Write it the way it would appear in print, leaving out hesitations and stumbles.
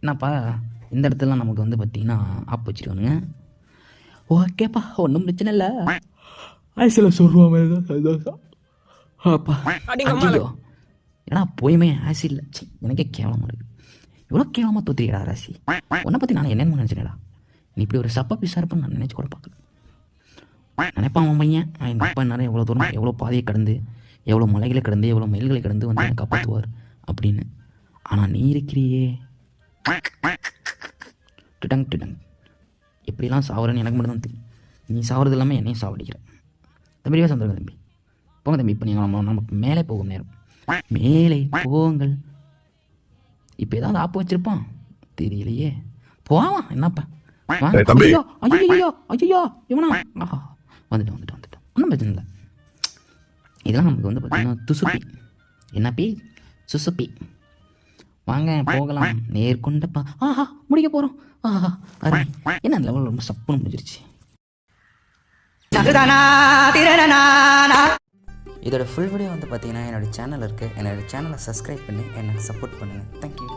என்னப்பா இந்த இடத்துல நமக்கு வந்து பார்த்திங்கன்னா ஆப் வச்சுருக்கானுங்க. ஓகேப்பா, ஒன்றும் பிரச்சனை இல்லை. ஆசில் சொல்லுவாங்க அப்பா. ஐயோ ஏன்னா போயுமே ஆசிட் சி எனக்கே கேவலமாக இருக்குது. இவ்வளோ கேவலமாக தூத்துறியடா ராசி. உன்னை பற்றி நான் என்னென்னு நினச்சினடா. நீ இப்படி ஒரு சப்பா பீஸாக இருப்பேன்னு நான் நினச்சி கூட பார்க்கல. நினைப்பான் அவன் பையன் எங்கள் அப்பா நேரம் எவ்வளோ தூரம் எவ்வளோ பாதையை கடந்து எவ்வளோ மலைகளை கடந்து எவ்வளோ மயில்களை கடந்து வந்து என்னை காப்பாற்றுவார் அப்படின்னு. ஆனால் நீ இருக்கிறியே டிடங் டிடங். எப்படிலாம் சாவுறேன்னு எனக்கு மட்டும் தான் தெரியும். நீ சாவுறது இல்லாமல் என்னையும் சாவடிக்கிற. தம்பி சந்திரங்க தம்பி போங்க தம்பி. இப்போ நீங்கள் நமக்கு மேலே போகும் நேரம். மேலே போங்கள். இப்போ ஏதாவது ஆப்பு வச்சிருப்பான் தெரியலையே. போவான் என்னப்பா. ஐயோ ஐயோ ஐயோ இவனா வந்துட்டோம். ஒன்றும் பிரச்சனை இல்லை. இதெல்லாம் நமக்கு வந்து பார்த்தீங்கன்னா துசுப்பி. என்ன பி சுசுப்பி. வாங்க போகலாம் நேர்கொண்டப்பா. ஆஹா முடிக்க போகிறோம். ஆஹா அருமை. என்ன லெவல் ரொம்ப சப்புன்னு முடிஞ்சிருச்சு. இதோட ஃபுல் வீடியோ வந்து பார்த்தீங்கன்னா என்னோடய சேனல் இருக்குது. என்னோடய சேனலை சப்ஸ்கிரைப் பண்ணி எனக்கு சப்போர்ட் பண்ணுங்கள். தேங்க்யூ.